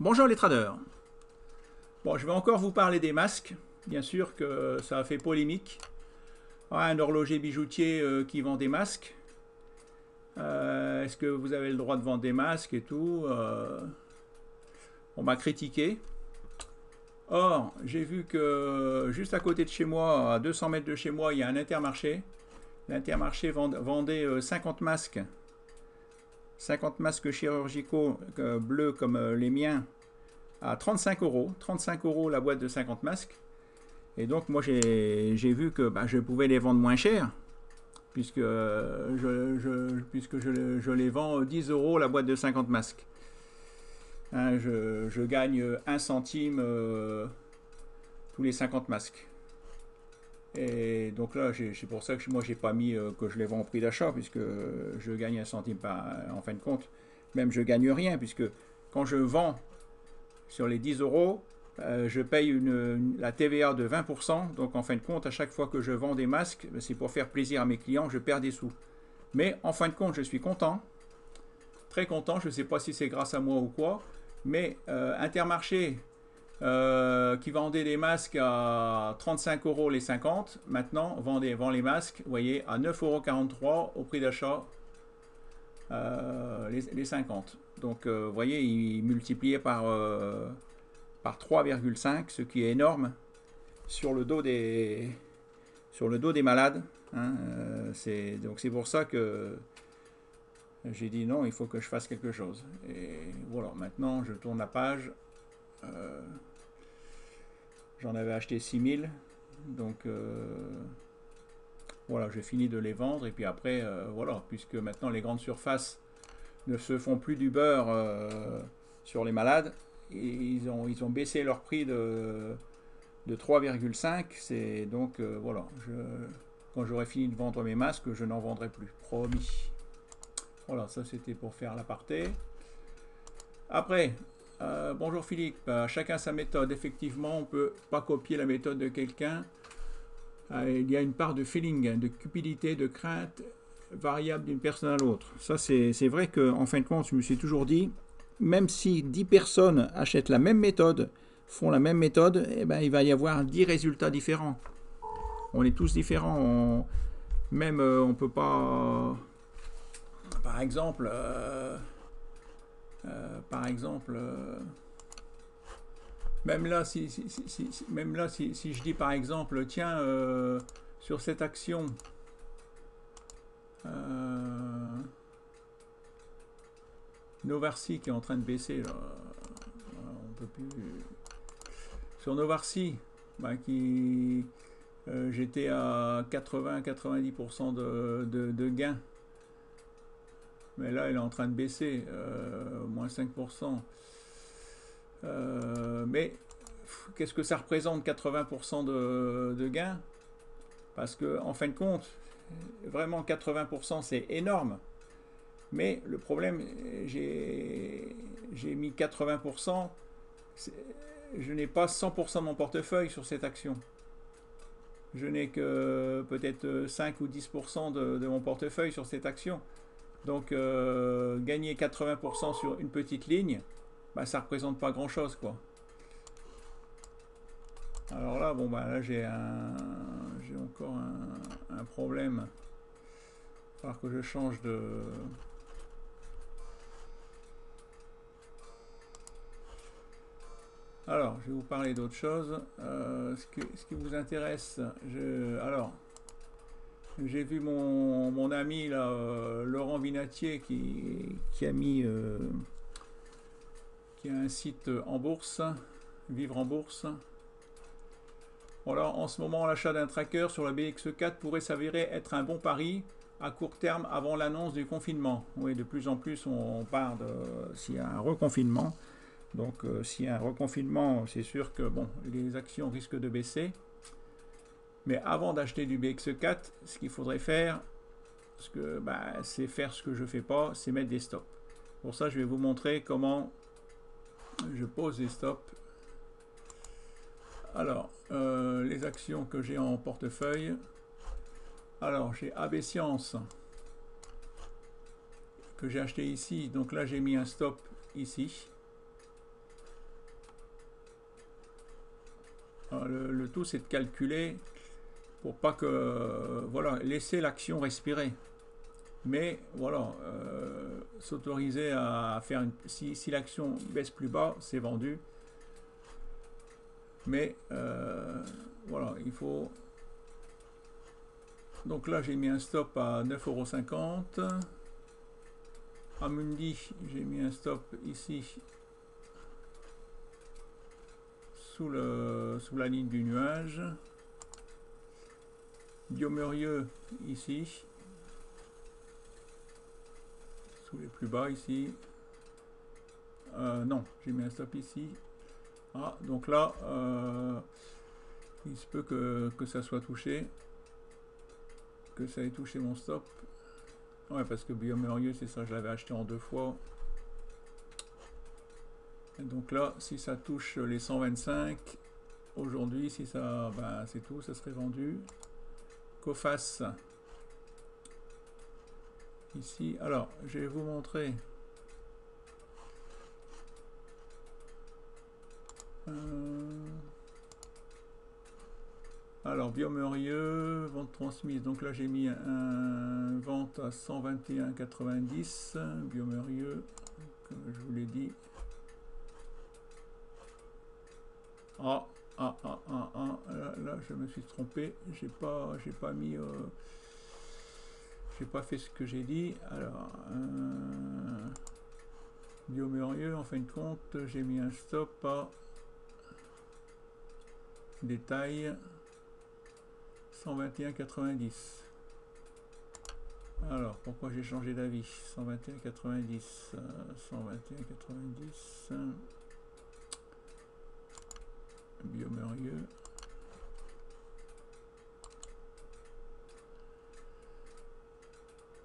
Bonjour les traders. Bon, je vais encore vous parler des masques. Bien sûr que ça a fait polémique. Un horloger bijoutier qui vend des masques. Est-ce que vous avez le droit de vendre des masques et tout On m'a critiqué. Or, j'ai vu que juste à côté de chez moi, à 200 mètres de chez moi, il y a un Intermarché. L'Intermarché vendait 50 masques. 50 masques chirurgicaux bleus comme les miens à 35 euros. 35 euros la boîte de 50 masques. Et donc moi j'ai vu que je pouvais les vendre moins cher, puisque je les vends 10 euros la boîte de 50 masques. Hein, je gagne 1 centime tous les 50 masques. Et donc là, c'est pour ça que moi j'ai pas mis que je les vends au prix d'achat, puisque je gagne 1 centime en fin de compte. Même je gagne rien, puisque quand je vends sur les 10 euros, je paye la TVA de 20%. Donc en fin de compte, à chaque fois que je vends des masques, c'est pour faire plaisir à mes clients, je perds des sous. Mais en fin de compte, je suis content, très content. Je ne sais pas si c'est grâce à moi ou quoi, mais Intermarché, qui vendait des masques à 35 euros les 50, maintenant vend les masques, vous voyez, à 9,43 € au prix d'achat, les 50. Donc vous voyez, il multipliait par 3,5, ce qui est énorme, sur le dos des malades. Hein. Donc c'est pour ça que j'ai dit non, il faut que je fasse quelque chose. Et voilà, maintenant je tourne la page. J'en avais acheté 6000. Donc voilà, j'ai fini de les vendre. Et puis après, voilà, puisque maintenant les grandes surfaces ne se font plus du beurre sur les malades, et ils ont baissé leur prix de 3,5. C'est donc voilà, quand j'aurai fini de vendre mes masques, je n'en vendrai plus, promis. Voilà, ça c'était pour faire l'aparté. Après, bonjour Philippe, chacun sa méthode. Effectivement, on ne peut pas copier la méthode de quelqu'un. Il y a une part de feeling, de cupidité, de crainte variable d'une personne à l'autre. Ça, c'est vrai qu'en fin de compte, je me suis toujours dit, même si 10 personnes achètent la même méthode, font la même méthode, eh ben, il va y avoir 10 résultats différents. On est tous différents. Même, on peut pas... Par exemple... même là, si je dis par exemple, tiens, sur cette action, Novarcy qui est en train de baisser, là, on peut plus. Sur Novarcy, j'étais à 80-90% de gains. Mais là, elle est en train de baisser, moins 5%. Mais qu'est-ce que ça représente 80% de gains? Parce que en fin de compte, vraiment 80% c'est énorme. Mais le problème, j'ai mis 80%, je n'ai pas 100% de mon portefeuille sur cette action. Je n'ai que peut-être 5 ou 10% de mon portefeuille sur cette action. Donc gagner 80% sur une petite ligne, ça représente pas grand chose, quoi. Alors là, bon, là j'ai encore un problème. Il va falloir que je change de... Alors, je vais vous parler d'autre chose. Ce qui vous intéresse, alors, j'ai vu mon ami là, Laurent Vinatier qui a mis... qui a un site en bourse, Vivre en bourse. Voilà, en ce moment, l'achat d'un tracker sur la BX4 pourrait s'avérer être un bon pari à court terme avant l'annonce du confinement. Oui, de plus en plus, on parle s'il y a un reconfinement. Donc, s'il y a un reconfinement, c'est sûr que bon, les actions risquent de baisser. Mais avant d'acheter du BX4, ce qu'il faudrait faire, c'est faire ce que je ne fais pas, c'est mettre des stops. Pour ça, je vais vous montrer comment je pose des stops. Alors, les actions que j'ai en portefeuille. Alors, j'ai AB Science que j'ai acheté ici. Donc là, j'ai mis un stop ici. Alors, le tout, c'est de calculer pour pas que, voilà, laisser l'action respirer. Mais voilà, s'autoriser à faire une. Si l'action baisse plus bas, c'est vendu. Mais voilà, il faut. Donc là, j'ai mis un stop à 9,50 €. Amundi, j'ai mis un stop ici sous la ligne du nuage. Biomérieux ici, sous les plus bas ici. Non, j'ai mis un stop ici. Ah, donc là, il se peut que ça soit touché, que ça ait touché mon stop. Ouais, parce que Biomérieux, c'est ça, je l'avais acheté en 2 fois. Et donc là, si ça touche les 125, aujourd'hui, si ça, ben, c'est tout, ça serait vendu. Coface. Ici, alors, je vais vous montrer. Alors, Biomérieux, vente transmise. Donc là, j'ai mis un vente à 121,90. Biomérieux, comme je vous l'ai dit. Là, je me suis trompé. J'ai pas mis. J'ai pas fait ce que j'ai dit. Alors, Biomérieux, en fin de compte, j'ai mis un stop à détail 121,90. Alors, pourquoi j'ai changé d'avis? 121,90. 121,90. Biomérieux.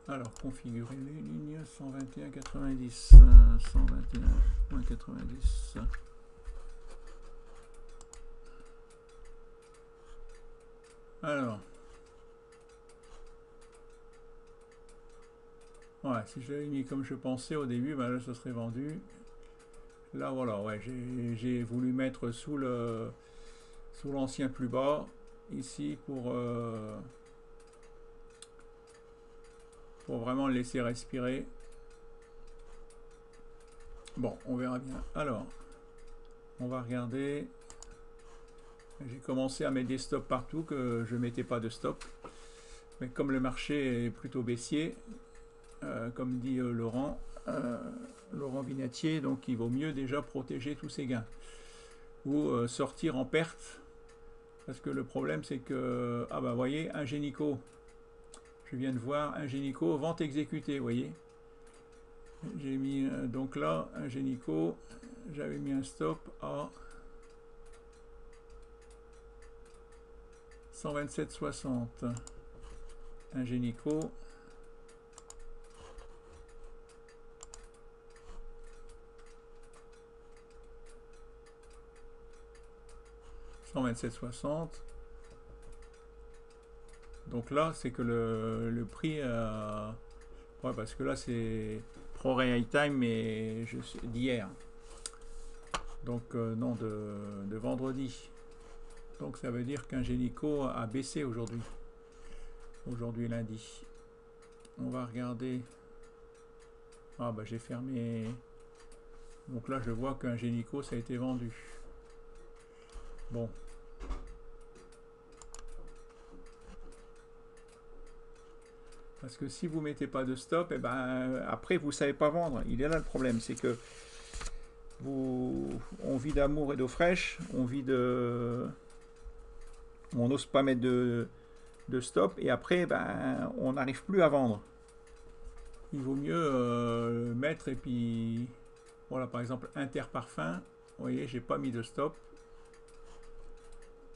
Alors, configurer les lignes 121,90. 121,90. Alors, ouais, si je l'avais mis comme je pensais au début, ben là, ça serait vendu. Là, voilà, ouais, j'ai voulu mettre sous l'ancien plus bas, ici, pour vraiment le laisser respirer. Bon, on verra bien. Alors, on va regarder. J'ai commencé à mettre des stops partout, que je ne mettais pas de stop. Mais comme le marché est plutôt baissier, comme dit Laurent Vinatier, donc il vaut mieux déjà protéger tous ses gains. Ou sortir en perte. Parce que le problème, c'est que, ah bah vous voyez, Ingenico, je viens de voir Ingenico, vente exécutée, vous voyez. J'ai mis, donc là, Ingenico, j'avais mis un stop à 127,60. Ingenico. Donc là, c'est que le prix, ouais, parce que là, c'est Pro Real Time et d'hier. Donc, non, de vendredi. Donc, ça veut dire qu'Ingenico a baissé aujourd'hui. Aujourd'hui, lundi. On va regarder. Ah, bah, j'ai fermé. Donc là, je vois qu'Ingenico, ça a été vendu. Bon. Parce que si vous ne mettez pas de stop, et ben, après, vous ne savez pas vendre. Il est là le problème, c'est que on vit d'amour et d'eau fraîche, on n'ose pas mettre de stop, et après, ben, on n'arrive plus à vendre. Il vaut mieux mettre, et puis, voilà, par exemple, Interparfum, vous voyez, j'ai pas mis de stop.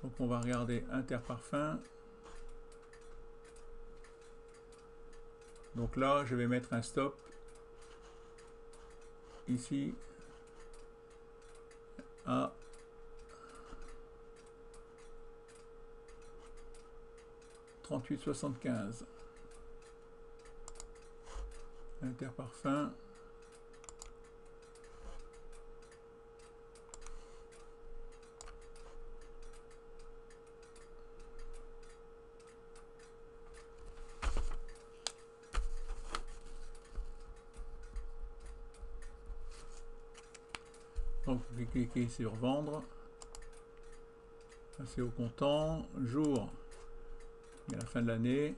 Donc on va regarder Interparfum. Donc là, je vais mettre un stop ici à 38,75. Interparfum. Donc vous cliquez sur vendre, passer au comptant, jour, il y a la fin de l'année,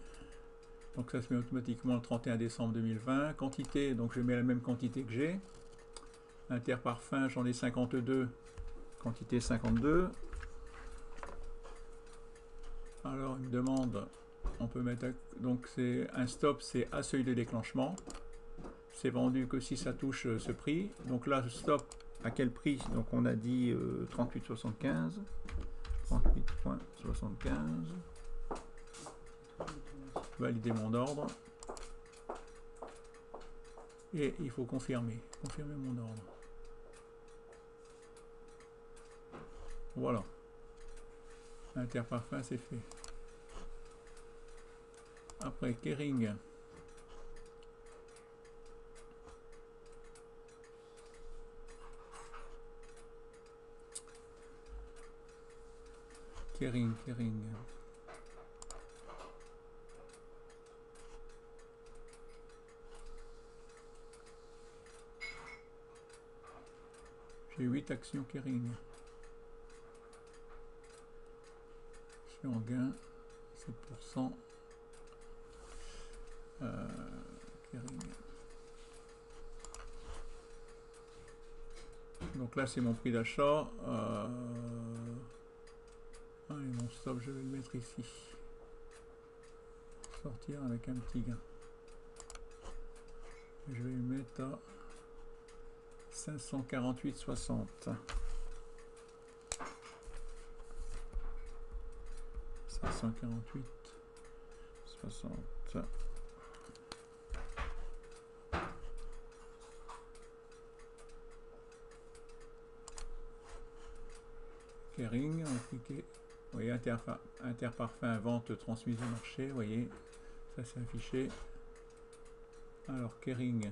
donc ça se met automatiquement le 31 décembre 2020. Quantité, donc je mets la même quantité que j'ai. Interparfum, j'en ai 52, quantité 52. Alors il me demande, on peut mettre, donc c'est un stop, c'est à seuil de déclenchement. C'est vendu que si ça touche ce prix. Donc là, stop à quel prix? Donc on a dit 38,75. 38,75. Valider mon ordre. Et il faut confirmer mon ordre. Voilà. Interparfum, c'est fait. Après, Kering. Kering. J'ai 8 actions Kering. Je suis en gain, 7%. Kering. Donc là, c'est mon prix d'achat. Et mon stop, je vais le mettre ici. Sortir avec un petit gain. Je vais le mettre à 548,60. 548,60. Kering, on clique. Vous voyez, Interparfum, vente transmise au marché. Vous voyez, ça c'est affiché. Alors, Kering.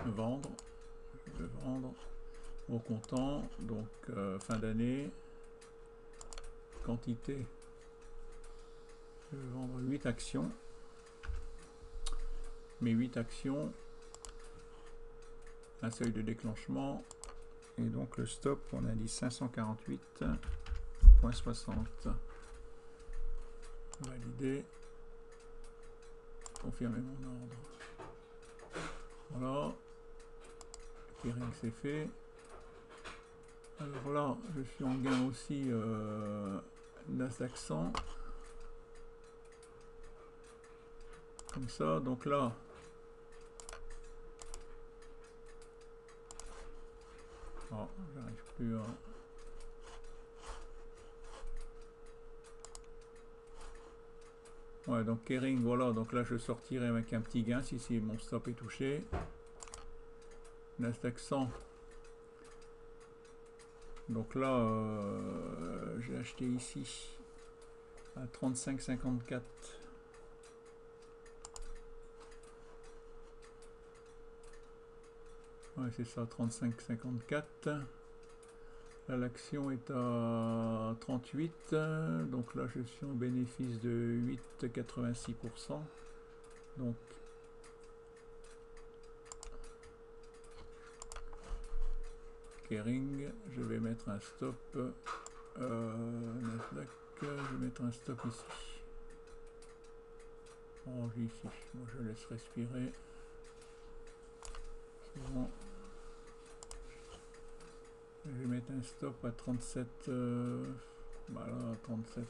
Vendre. Je vais vendre au comptant. Donc, fin d'année. Quantité. Je vais vendre 8 actions. Mes 8 actions. Un seuil de déclenchement. Et donc le stop, on a dit 548,60. Valider. Confirmer mon ordre. Voilà. Kering, c'est fait. Alors là, je suis en gain aussi Nasdaq 100. Comme ça, donc là. Oh, j'arrive plus à... Ouais, donc Kering, voilà, donc là je sortirai avec un petit gain si mon stop est touché. Nasdaq 100. Donc là, j'ai acheté ici à 35,54. Ouais, c'est ça, 35,54. Là, l'action est à 38. Donc là, je suis en bénéfice de 8,86%. Donc, Kering, je vais mettre un stop. Nasdaq, je vais mettre un stop ici. Oh, ici. Moi, je laisse respirer. C'est bon. Je vais mettre un stop à 37. Voilà, 37.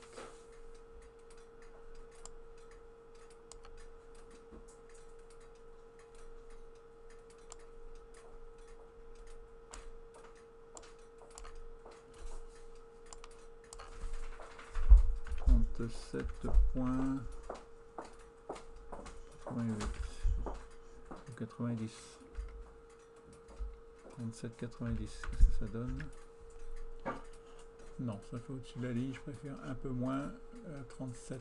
Points 90. 37,90, qu'est-ce que ça donne? Non, ça fait au-dessus de la ligne, je préfère un peu moins, 37,80.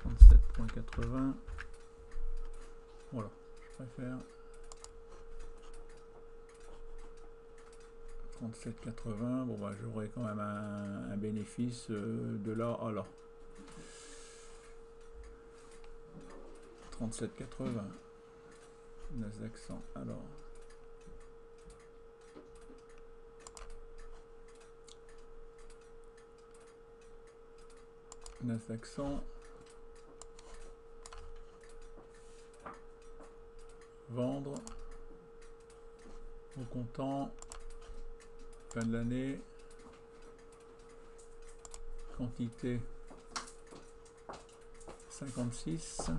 37,80. Voilà, je préfère 37,80. Bon, bah, j'aurai quand même un bénéfice de là à là. 37,80. Nasdaq 100. Alors. Nasdaq 100. Vendre. Au comptant. Fin de l'année. Quantité 56.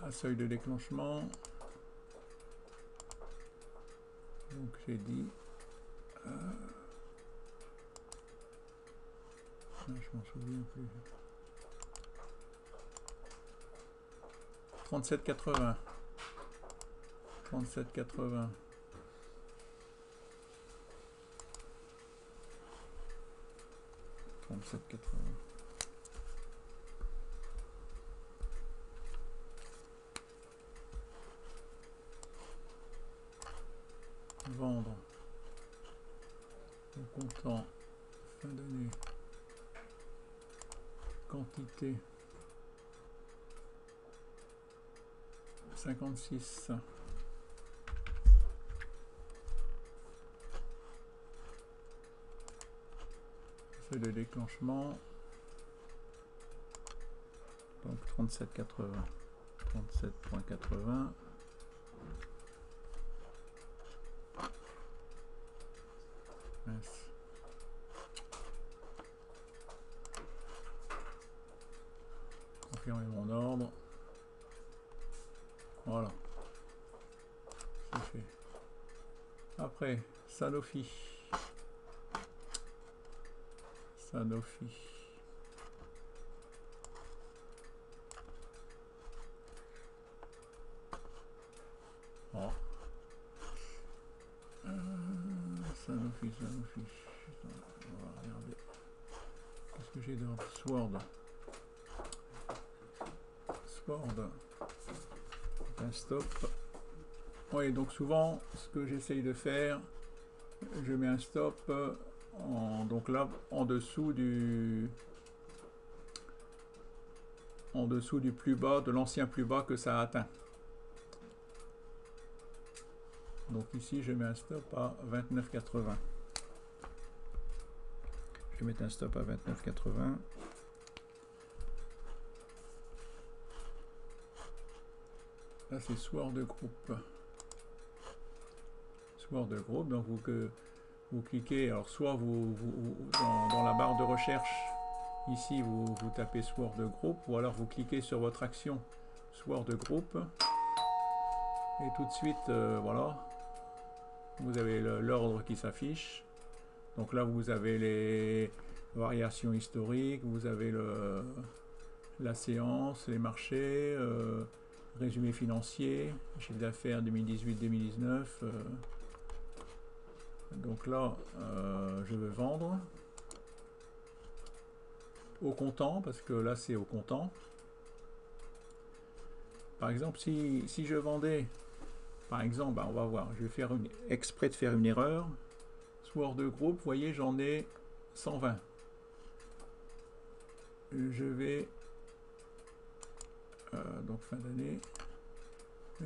À seuil de déclenchement. Donc j'ai dit. Je m'en souviens plus. 37,80. 37,80. Vendre au comptant fin d'année, quantité 56, seuil de déclenchement, donc 37,80, 37,80. Confirmer mon ordre. Voilà. C'est fait. Après, Sanofi. Sanofi. Oh. Sanofi. On va regarder. Qu'est-ce que j'ai dans Sword? Un stop. Oui, donc souvent, ce que j'essaye de faire, je mets un stop donc là en dessous du plus bas, de l'ancien plus bas que ça a atteint. Donc ici, je mets un stop à 29,80. Je vais mettre un stop à 29,80. Là, c'est Sword Group. Sword Group, donc vous cliquez, alors soit dans la barre de recherche, ici, vous tapez Sword Group, ou alors vous cliquez sur votre action Sword Group, et tout de suite, voilà, vous avez l'ordre qui s'affiche. Donc là, vous avez les variations historiques, vous avez la séance, les marchés, résumé financier, chiffre d'affaires 2018-2019. Donc là, je veux vendre au comptant, parce que là, c'est au comptant. Par exemple, si je vendais, par exemple, bah, on va voir, je vais faire exprès de faire une erreur. Sword Group, vous voyez, j'en ai 120. Je vais, donc fin d'année,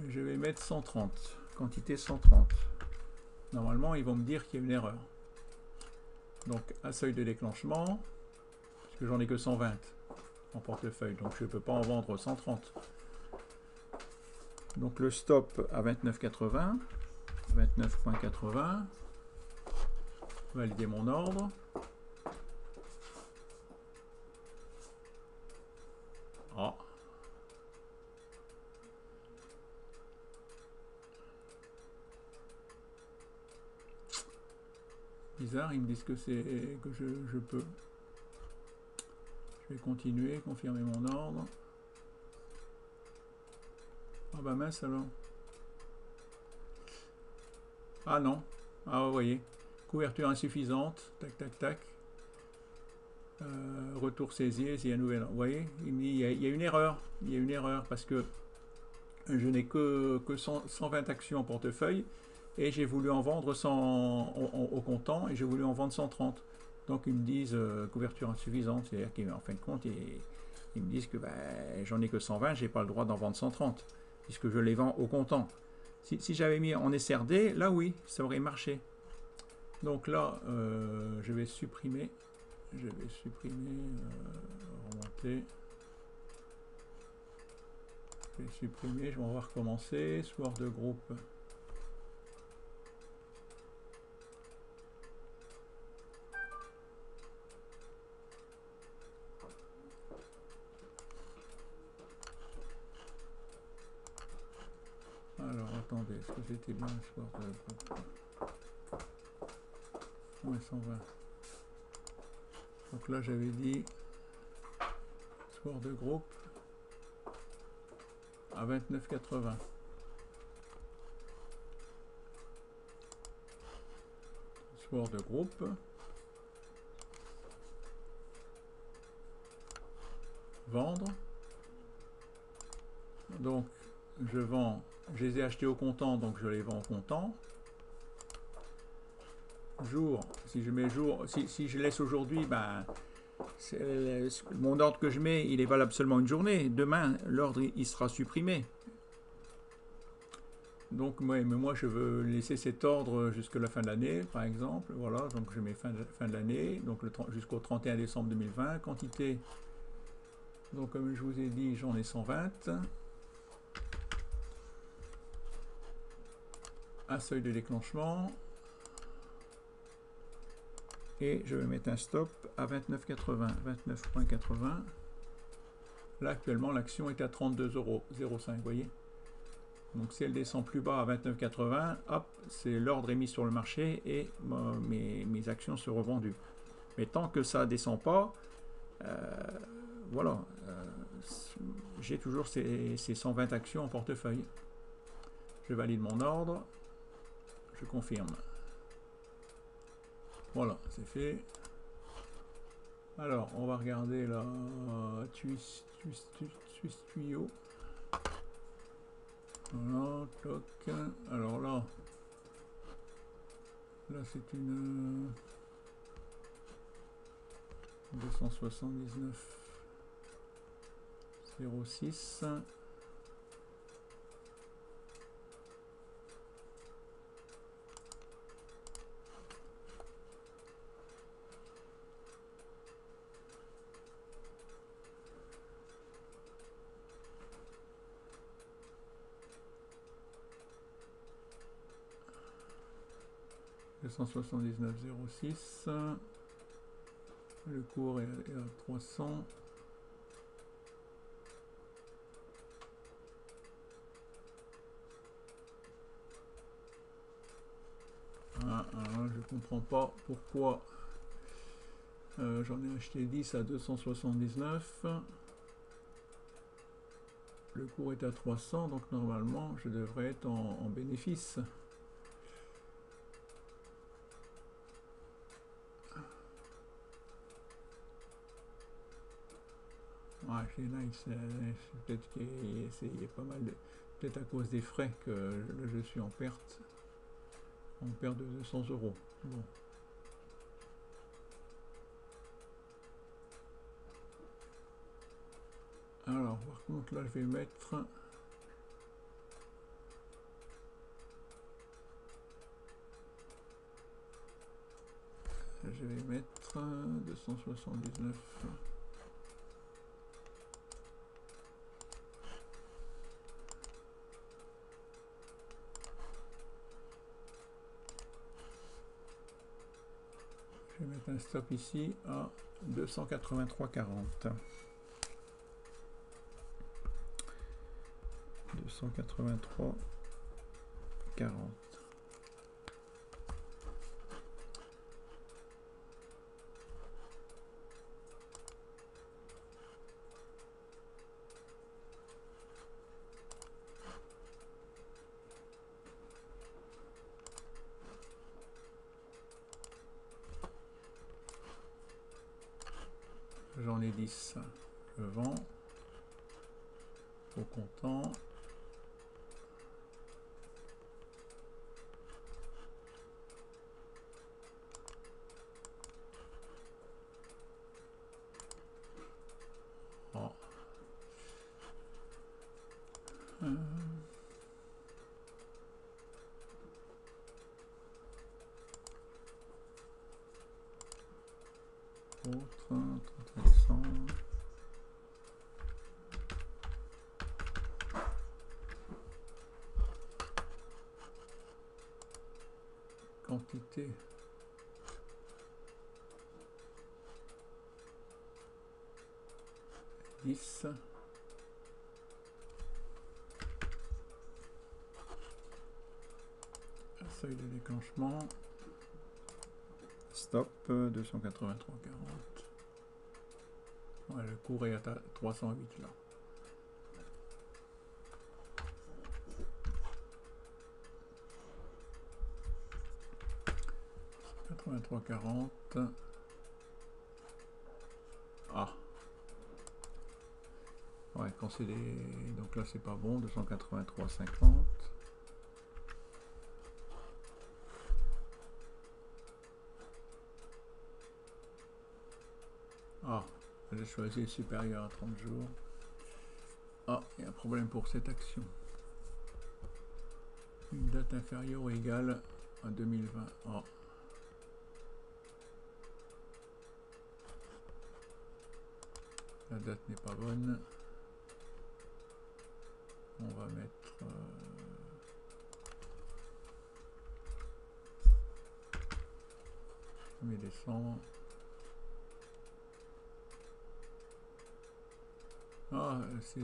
je vais mettre 130, quantité 130. Normalement, ils vont me dire qu'il y a une erreur. Donc, à seuil de déclenchement, parce que j'en ai que 120 en portefeuille, donc je ne peux pas en vendre 130. Donc, le stop à 29,80, 29,80. Valider mon ordre. Ah. Bizarre, ils me disent que c'est que je peux. Je vais continuer, confirmer mon ordre. Ah bah mince alors. Ah non. Ah vous voyez. Couverture insuffisante. Tac tac tac. Retour saisi, c'est un nouvel. Vous voyez, il y a une erreur. Il y a une erreur parce que Je n'ai que 120 actions en portefeuille et j'ai voulu en vendre 100 au comptant et j'ai voulu en vendre 130. Donc ils me disent couverture insuffisante, c'est-à-dire qu'en fin de compte, ils me disent que ben, j'en ai que 120, j'ai pas le droit d'en vendre 130 puisque je les vends au comptant. Si j'avais mis en SRD, là oui, ça aurait marché. Donc là, je vais supprimer, remonter. Je vais supprimer, je vais recommencer. Soir de groupe. Alors attendez, est-ce que c'était bien le soir de groupe? Ouais, 120. Donc là j'avais dit soir de groupe à 29,80. Soir de groupe. Vendre. Donc je vends, je les ai achetés au comptant, donc je les vends au comptant. Jour, si je mets jour, si je laisse aujourd'hui, ben, mon ordre que je mets, il est valable seulement une journée. Demain, l'ordre il sera supprimé. Donc moi je veux laisser cet ordre jusqu'à la fin de l'année, par exemple. Voilà, donc je mets fin de l'année, donc jusqu'au 31 décembre 2020. Quantité, donc comme je vous ai dit, j'en ai 120. Un seuil de déclenchement. Et je vais mettre un stop à 29,80. 29,80. Là actuellement l'action est à 32,05 €, vous voyez. Donc si elle descend plus bas à 29,80, hop, c'est l'ordre est mis sur le marché et mes actions seront vendues. Mais tant que ça ne descend pas, voilà, j'ai toujours ces 120 actions en portefeuille. Je valide mon ordre, je confirme. Voilà, c'est fait. Alors, on va regarder la tuyau. Voilà, toc. Alors là c'est une 279,06. Le cours est à 300. Je comprends pas pourquoi j'en ai acheté 10 à 279. Le cours est à 300, donc normalement je devrais être en bénéfice. Ouais, là, peut-être qu'il y a pas mal de... Peut-être à cause des frais que je suis en perte. En perte de 200 €. Bon. Alors, par contre, là, je vais mettre... Je vais mettre 279... Je vais mettre un stop ici à 283,40. 283,40. J'en ai 10. Je vends au comptant. autre, 31 décembre. Quantité. Seuil de déclenchement. Stop 283,40. Ouais, le cours est à 308 là. $83,40. Ah. Ouais, quand c'est des... Donc là, c'est pas bon. 283,50. Ah, j'ai choisi supérieur à 30 jours. Ah, il y a un problème pour cette action. Une date inférieure ou égale à 2020. Ah. La date n'est pas bonne. On va mettre 1er décembre. Ah, c'est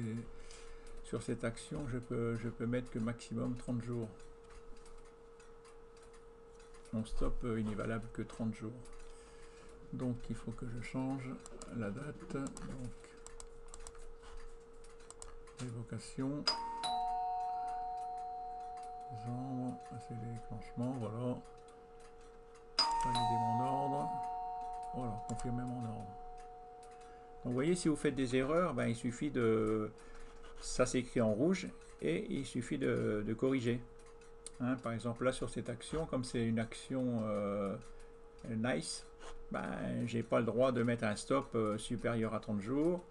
sur cette action, je peux mettre que maximum 30 jours. Mon stop, il n'est valable que 30 jours. Donc il faut que je change la date. Donc révocation. Décembre, c'est les déclenchements, voilà. Valider mon ordre. Voilà, confirmer mon ordre. Donc vous voyez, si vous faites des erreurs, ben, il suffit de... Ça s'écrit en rouge et il suffit de corriger. Hein, par exemple, là sur cette action, comme c'est une action nice, ben, j'ai pas le droit de mettre un stop supérieur à 30 jours.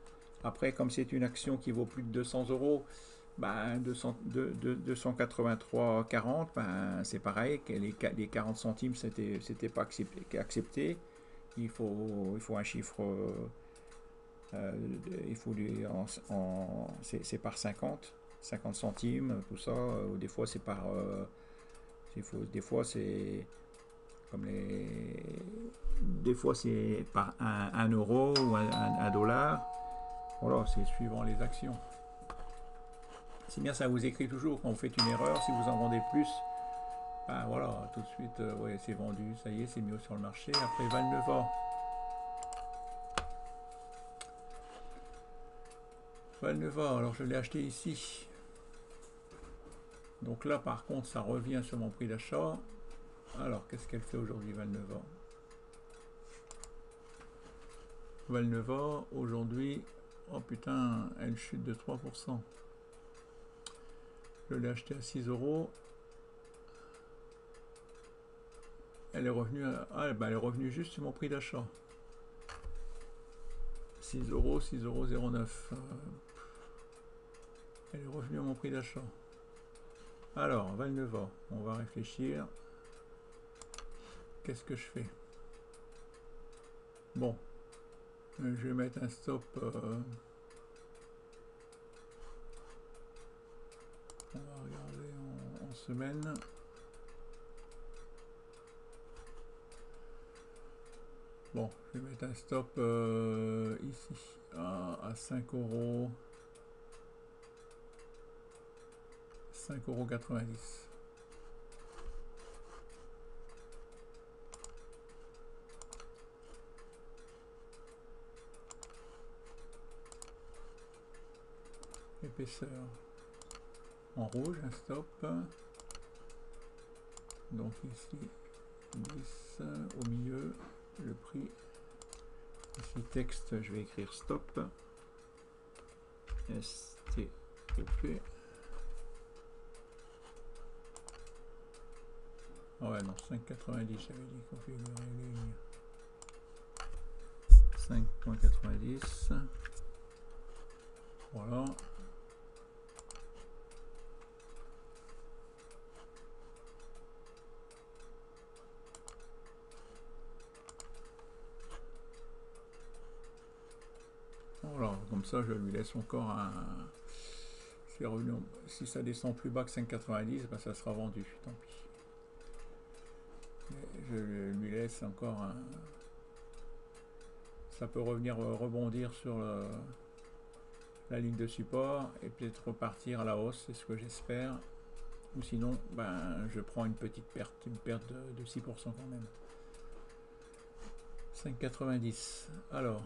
Après, comme c'est une action qui vaut plus de 200 €, ben, 283,40, ben, c'est pareil, que les 40 centimes, c'était pas accepté. Il faut un chiffre... il faut c'est par 50 centimes, tout ça, ou des fois c'est par des fois c'est comme des fois c'est par 1 euro ou 1 dollar. Voilà, c'est suivant les actions. C'est bien, ça vous écrit toujours quand vous faites une erreur, si vous en vendez plus, ben voilà, tout de suite, ouais, c'est vendu, ça y est, c'est mis sur le marché. Après Valneva. Valneva, alors je l'ai acheté ici. Donc là, par contre, ça revient sur mon prix d'achat. Alors, qu'est-ce qu'elle fait aujourd'hui, Valneva? Valneva, aujourd'hui, oh putain, elle chute de 3%. Je l'ai acheté à 6 €. Elle est revenue elle est revenue juste sur mon prix d'achat. 6 €, 6,09 €. Elle est revenue à mon prix d'achat. Alors, Valneva, on va réfléchir. Qu'est-ce que je fais? Bon, je vais mettre un stop. On va regarder en semaine. Bon, je vais mettre un stop ici à 5 €. 5,90 €. Épaisseur en rouge, un stop. Donc ici 10 au milieu, le prix. Ici texte, je vais écrire stop. S-T-O-P. Ah ouais, non, 5,90, j'avais dit configurer ligne. 5,90. Voilà. Voilà, comme ça je lui laisse encore un... Si ça descend plus bas que 5,90, ben ça sera vendu, tant pis. Mais je lui laisse encore un... Ça peut revenir rebondir sur la ligne de support et peut-être repartir à la hausse, c'est ce que j'espère. Ou sinon, ben, je prends une petite perte, une perte de 6% quand même. 5,90. Alors,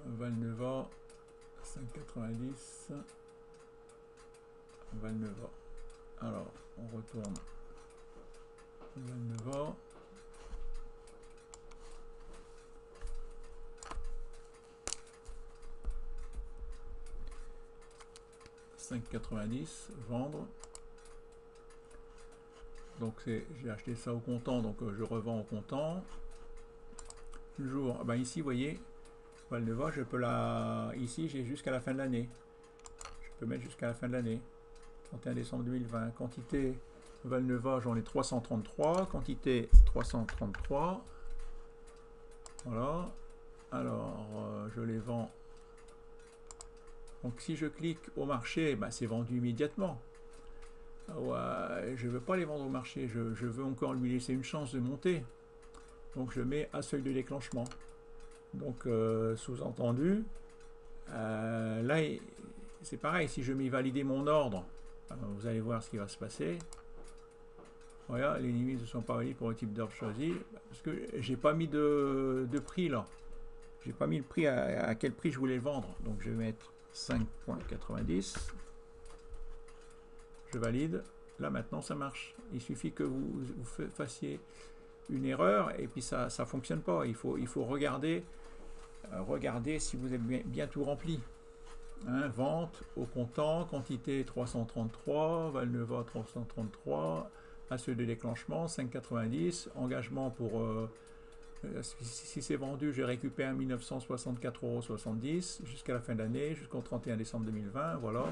Valneva, 5,90. Valneva. Alors, on retourne. Valneva. $5,90, vendre. Donc j'ai acheté ça au comptant, donc je revends au comptant. Toujours, ben ici vous voyez, Valneva, je peux la... Ici j'ai jusqu'à la fin de l'année. Je peux mettre jusqu'à la fin de l'année. 31 décembre 2020. Quantité Valneva, j'en ai 333. Quantité 333. Voilà. Alors, je les vends. Donc si je clique au marché, ben, c'est vendu immédiatement. Ouais, je ne veux pas les vendre au marché, je veux encore lui laisser une chance de monter. Donc je mets à seuil de déclenchement. Donc sous-entendu, là c'est pareil, si je mets valider mon ordre, vous allez voir ce qui va se passer. Voilà, les limites ne sont pas valides pour le type d'ordre choisi. Parce que j'ai pas mis de prix là. J'ai pas mis le prix à quel prix je voulais le vendre. Donc je vais mettre 5,90. Je valide. Là maintenant ça marche. Il suffit que vous fassiez une erreur et puis ça ne fonctionne pas. Il faut regarder si vous avez bien tout rempli. Hein, vente au comptant, quantité 333, Valneva 333, à seuil de déclenchement 5,90, engagement pour si c'est vendu, je récupère 1964,70 € jusqu'à la fin de l'année, jusqu'au 31 décembre 2020, voilà.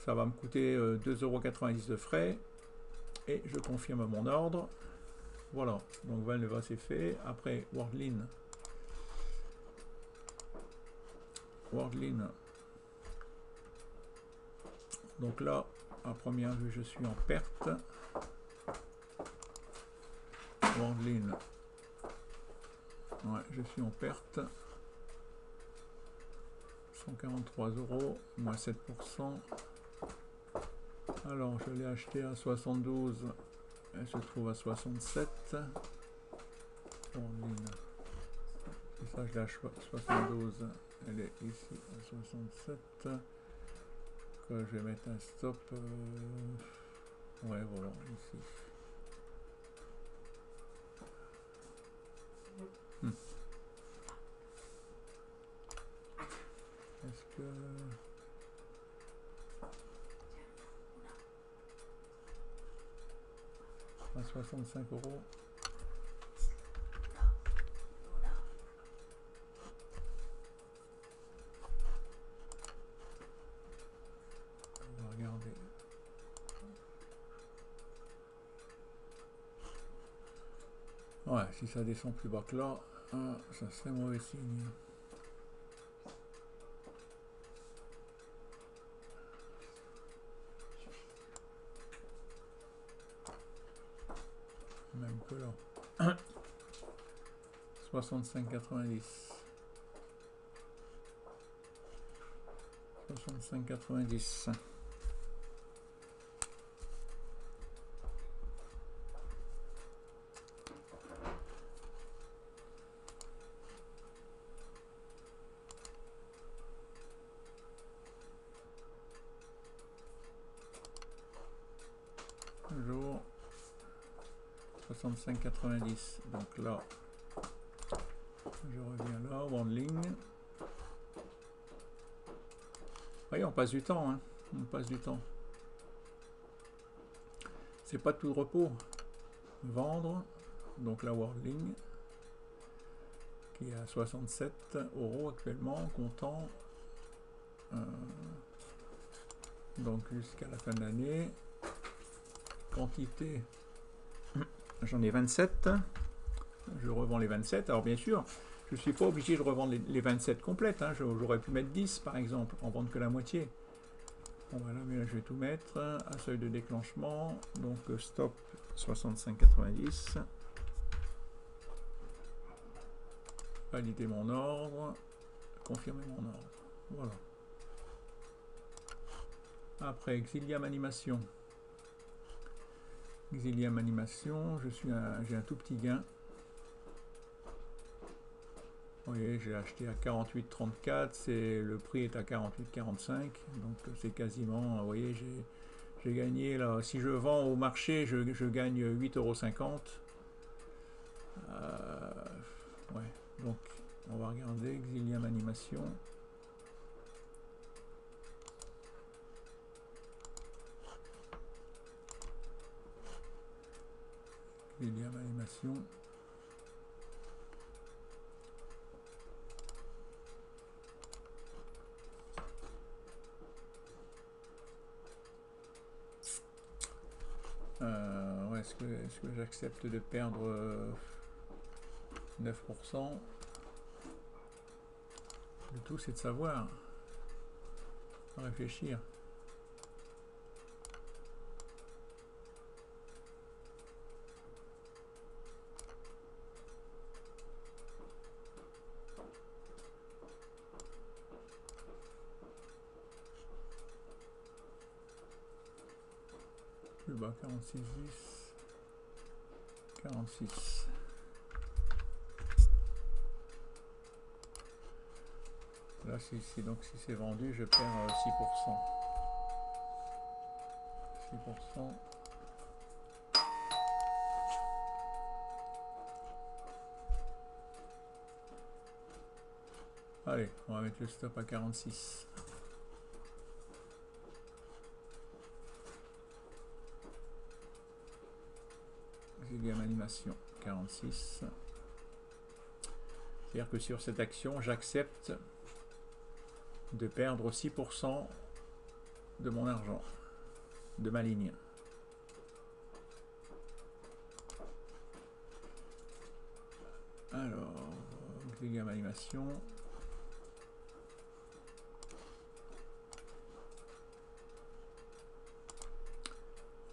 Ça va me coûter 2,90 € de frais et je confirme mon ordre. Voilà, donc Valneva c'est fait. Après Worldline. Donc là, à première vue, je suis en perte. Worldline. Ouais, je suis en perte. 143 €, moins 7%. Alors, je l'ai acheté à 72. Elle se trouve à 67. Worldline. Et ça, je l'ai à 72. Elle est ici à 67. Je vais mettre un stop. Ouais, voilà, ici. Est-ce que... à 65 €. On va regarder. Ouais, si ça descend plus bas que là, ça serait mauvais signe. Même que là. 65,90. 65,90. Toujours 65,90. Donc là, je reviens là, Worldline. Oui, on passe du temps, hein. On passe du temps. C'est pas tout de repos. Vendre, donc la Worldline, qui est à 67 € actuellement, comptant. Donc jusqu'à la fin de l'année. Quantité, j'en ai 27. Je revends les 27. Alors bien sûr, je suis pas obligé de revendre les 27 complètes, hein. J'aurais pu mettre 10 par exemple, en vendre que la moitié. Bon voilà, mais là je vais tout mettre, un seuil de déclenchement, donc stop 65,90. Valider mon ordre, confirmer mon ordre. Voilà. Après, Exilium Animation. Exilium Animation, j'ai un tout petit gain. Vous voyez, j'ai acheté à 48,34, le prix est à 48,45, donc c'est quasiment, vous voyez, j'ai gagné là. Si je vends au marché, je gagne 8,50 €. Ouais, donc on va regarder Exilium Animation. Exilium Animation. Ouais, est-ce que j'accepte de perdre 9%? Le tout, c'est de savoir, réfléchir. Plus bas, 46,10, 46. Là, donc si c'est vendu, je perds 6%. 6%. Allez, on va mettre le stop à 46. Exilium Animation, 46. C'est-à-dire que sur cette action, j'accepte de perdre 6% de mon argent, de ma ligne. Alors, Exilium Animation.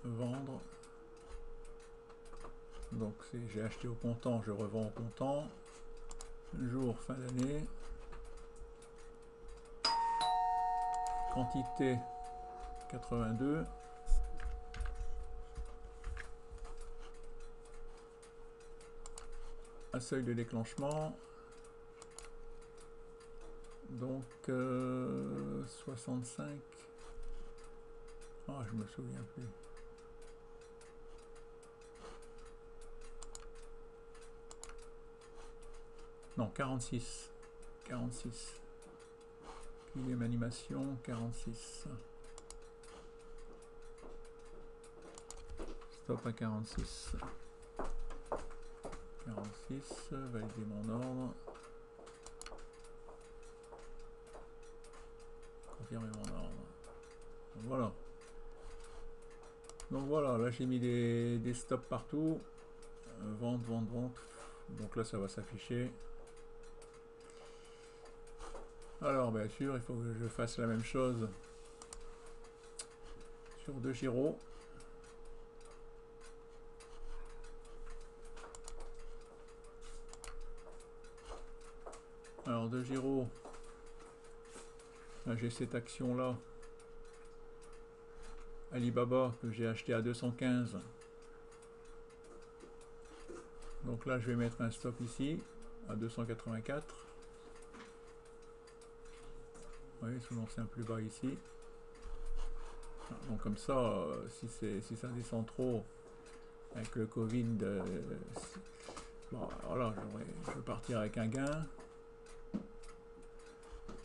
Vendre. Donc j'ai acheté au comptant, je revends au comptant. Jour, fin d'année. Quantité 82. Un seuil de déclenchement. Donc 65. Oh, je me souviens plus. Non, 46. 46. Exilium Animation, 46. Stop à 46. 46, valider mon ordre. Confirmer mon ordre. Voilà. Donc voilà, là j'ai mis des stops partout. Vente, vente, vente. Donc là ça va s'afficher. Alors bien sûr, il faut que je fasse la même chose sur 2 gyros. Alors 2 gyros, j'ai cette action là, Alibaba, que j'ai acheté à 215. Donc là je vais mettre un stop ici à 284. Vous voyez, sinon c'est un plus bas ici. Donc comme ça, si ça descend trop avec le Covid, bon, voilà, je vais partir avec un gain.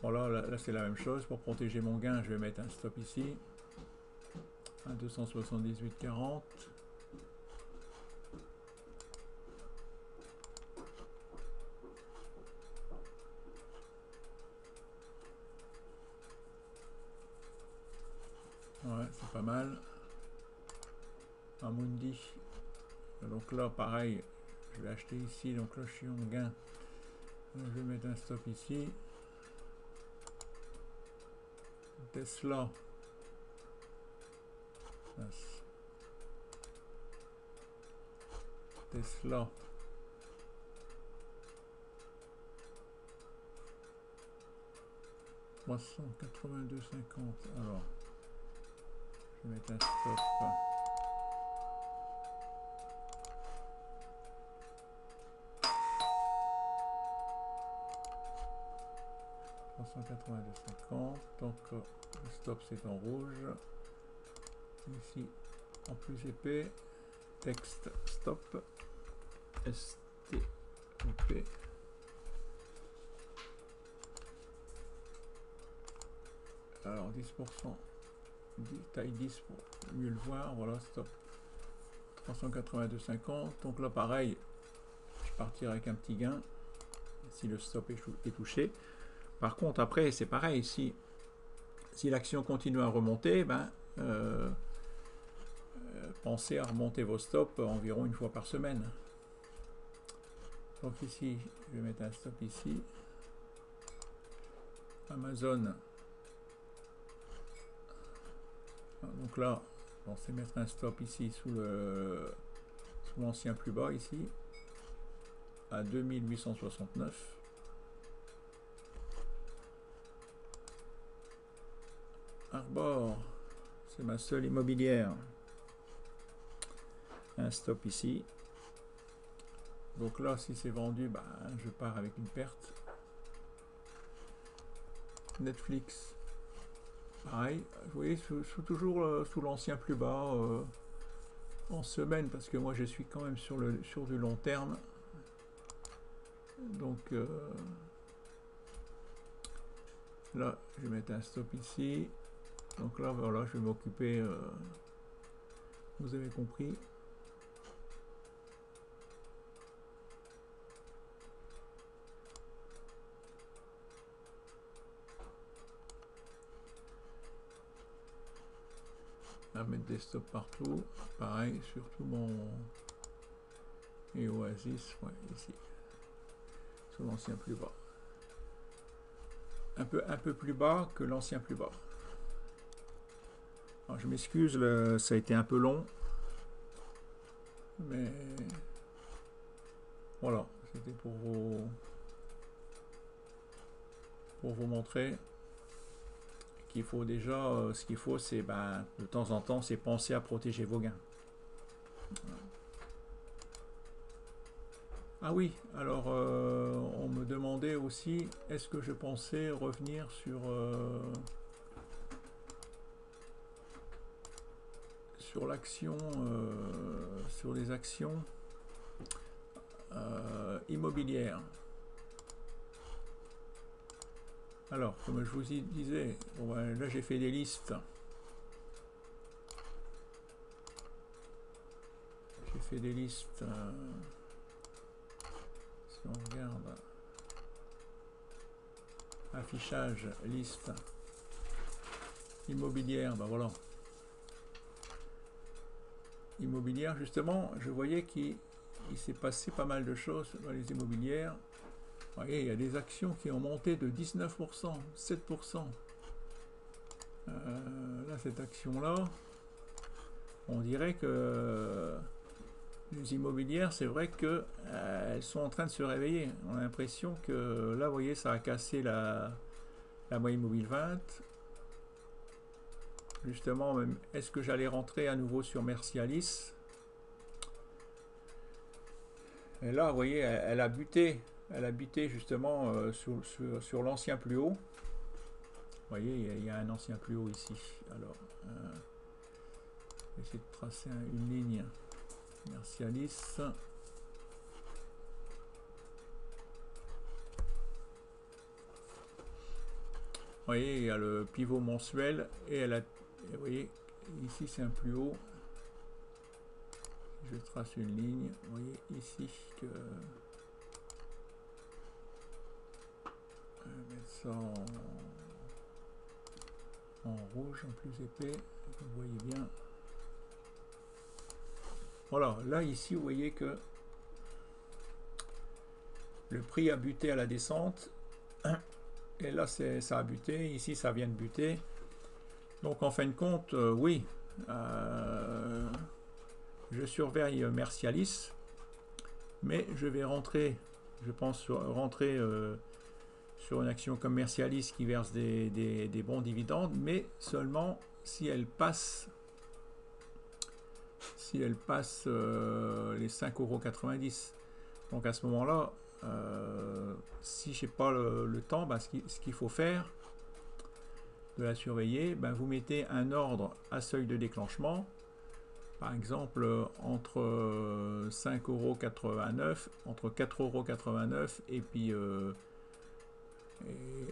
Voilà, là c'est la même chose. Pour protéger mon gain, je vais mettre un stop ici à 278,40. Ouais, c'est pas mal. Donc là, pareil, je vais acheter ici. Donc là, je suis en gain Je vais mettre un stop ici. Tesla. Tesla. $382,50. Alors, je vais mettre un stop. $382,50. Donc, le stop c'est en rouge. Ici, en plus épais. Texte stop. STOP. Alors 10%, taille 10 pour mieux le voir, voilà, stop. 382,50. Donc là pareil, je partirai avec un petit gain si le stop est touché. Par contre après c'est pareil, si l'action continue à remonter, ben, pensez à remonter vos stops environ une fois par semaine. Donc ici, je vais mettre un stop ici. Amazon. Donc là, on sait mettre un stop ici sous l'ancien plus bas ici, à 2869. Arbor, c'est ma seule immobilière. Un stop ici. Donc là, si c'est vendu, bah, je pars avec une perte. Netflix. Pareil, vous voyez, toujours sous l'ancien plus bas en semaine, parce que moi je suis quand même sur du long terme. Donc là, je vais mettre un stop ici. Donc là, voilà, je vais m'occuper, vous avez compris. À mettre des stops partout, pareil sur tout mon et Oasis, ouais, ici sur l'ancien plus bas, un peu plus bas que l'ancien plus bas. Alors, je m'excuse, ça a été un peu long, mais voilà, c'était pour vous montrer qu'il faut déjà, ce qu'il faut, c'est de temps en temps, c'est penser à protéger vos gains. Ah oui, alors on me demandait aussi, est-ce que je pensais revenir sur l'action, sur les actions immobilières. Alors, comme je vous disais, bon, là j'ai fait des listes. J'ai fait des listes. Si on regarde, affichage, liste immobilière, ben voilà. Immobilière, justement, je voyais qu'il s'est passé pas mal de choses dans les immobilières. Vous voyez, il y a des actions qui ont monté de 19%, 7%. Là, cette action-là, on dirait que les immobilières, c'est vrai qu'elles sont en train de se réveiller. On a l'impression que là, vous voyez, ça a cassé la moyenne mobile 20. Justement, est-ce que j'allais rentrer à nouveau sur Mercialis? Et là, vous voyez, elle a buté justement sur l'ancien plus haut. Vous voyez, il y a un ancien plus haut ici. Alors, je vais essayer de tracer une ligne. Mercialis. Vous voyez, il y a le pivot mensuel et vous voyez, ici c'est un plus haut. Je trace une ligne. Vous voyez ici que je vais mettre ça en rouge, en plus épais. Vous voyez bien. Voilà, là ici vous voyez que le prix a buté à la descente. Et là, ça a buté. Ici, ça vient de buter. Donc, en fin de compte, oui. Je surveille Mercialis. Mais je vais rentrer, je pense, rentrer sur une action comme Mercialis qui verse des bons dividendes, mais seulement si elle passe, les 5,90 €. Donc à ce moment-là, si je n'ai pas le temps, bah, ce qu'il faut faire, de la surveiller, bah, vous mettez un ordre à seuil de déclenchement, par exemple entre 5,89 €, entre 4,89 € et puis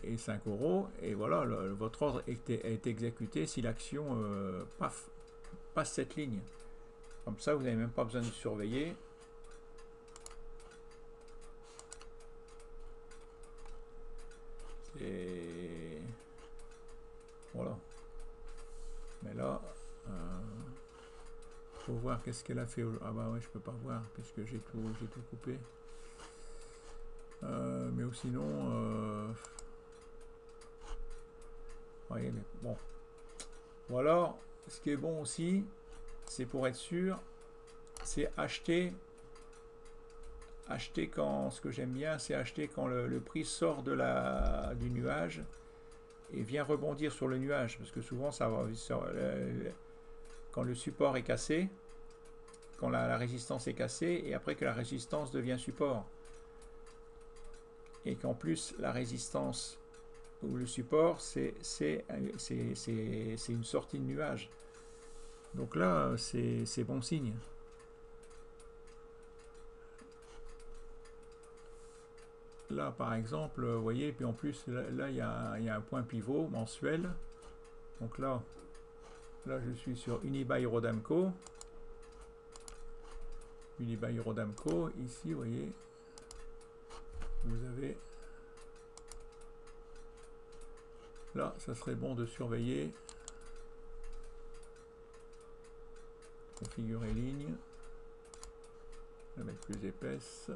et 5 €, et voilà, votre ordre est exécuté si l'action passe cette ligne. Comme ça, vous n'avez même pas besoin de surveiller. Et voilà. Mais là, faut voir qu'est-ce qu'elle a fait. Ah bah ouais, je peux pas voir puisque j'ai tout coupé. Mais sinon, voyez, mais bon. Ou alors, ce qui est bon aussi, c'est pour être sûr, c'est acheter quand, ce que j'aime bien, c'est acheter quand le prix sort du nuage et vient rebondir sur le nuage, parce que souvent ça va quand le support est cassé, quand la résistance est cassée, et après que la résistance devient support, et qu'en plus la résistance ou le support c'est une sortie de nuage. Donc là c'est bon signe. Là par exemple, vous voyez, puis en plus là il y a un point pivot mensuel. Donc là je suis sur Unibail Rodamco. Unibail Rodamco, ici vous voyez, vous avez là, ça serait bon de surveiller, configurer ligne, la mettre plus épaisse.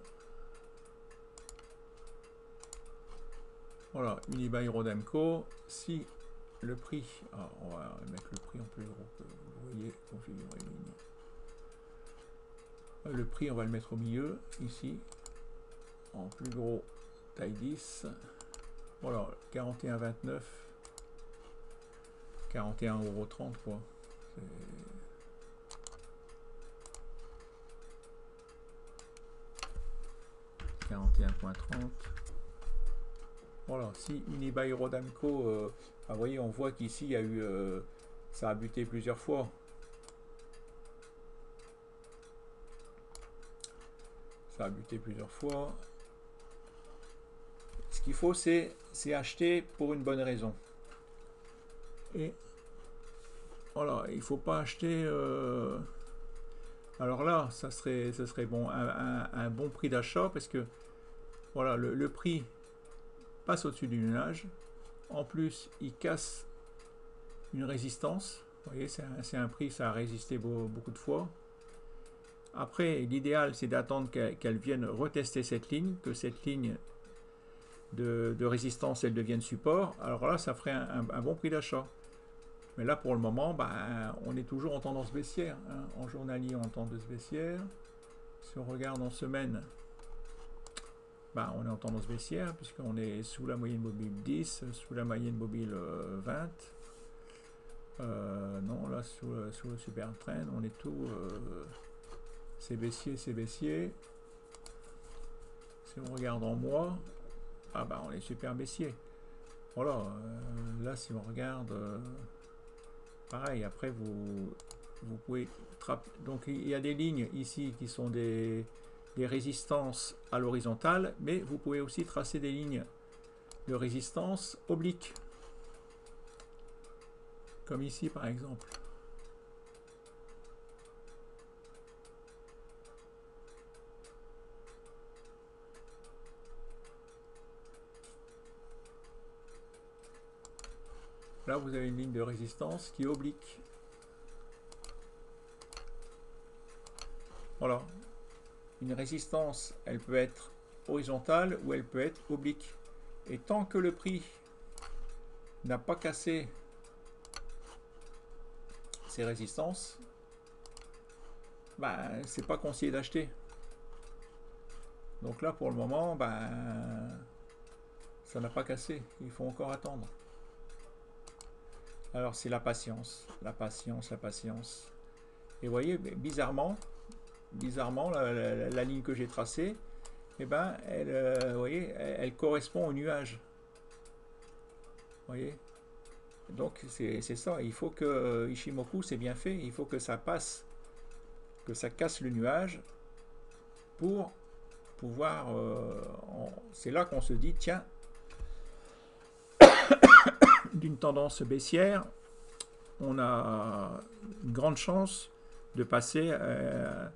Voilà, Unibail Rodamco. Si le prix, on va mettre le prix en plus gros que vous voyez, configurer ligne. Le prix, on va le mettre au milieu, ici, en plus gros, taille 10. Voilà, 41,29, 41,30 € quoi. 41,30. Voilà, si Unibail Rodamco, vous voyez, on voit qu'ici, il y a eu, ça a buté plusieurs fois. Ça a buté plusieurs fois. Ce qu'il faut, c'est acheter pour une bonne raison. Et voilà, il ne faut pas acheter. Alors là, ça serait bon, un bon prix d'achat, parce que voilà, le prix passe au-dessus du nuage. En plus, il casse une résistance. Vous voyez, c'est un prix, ça a résisté beaucoup de fois. Après, l'idéal, c'est d'attendre qu'elle vienne retester cette ligne, que cette ligne de résistance, elle devienne support. Alors là, ça ferait un bon prix d'achat. Mais là, pour le moment, on est toujours en tendance baissière. Hein. En journalier, en tendance baissière. Si on regarde en semaine, on est en tendance baissière, puisqu'on est sous la moyenne mobile 10, sous la moyenne mobile 20. Non, là, sous le super trend, on est tout... c'est baissier, c'est baissier. Si on regarde en mois, on est super baissier. Voilà, là si on regarde, pareil, après vous pouvez... Donc il y a des lignes ici qui sont des résistances à l'horizontale, mais vous pouvez aussi tracer des lignes de résistance obliques. Comme ici par exemple. Là, vous avez une ligne de résistance qui est oblique. Voilà. Une résistance, elle peut être horizontale ou elle peut être oblique. Et tant que le prix n'a pas cassé ces résistances, ben, c'est pas conseillé d'acheter. Donc là, pour le moment, ben, ça n'a pas cassé. Il faut encore attendre. Alors, c'est la patience. La patience, la patience. Et vous voyez, bizarrement, la ligne que j'ai tracée, eh ben, vous voyez, elle correspond au nuage. Vous voyez? Donc, c'est ça. Il faut que Ichimoku, c'est bien fait. Il faut que ça passe, que ça casse le nuage pour pouvoir... c'est là qu'on se dit, tiens, d'une tendance baissière, on a une grande chance de passer à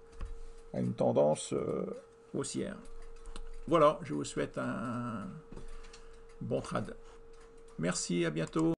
une tendance haussière. Voilà, je vous souhaite un bon trade. Merci, à bientôt.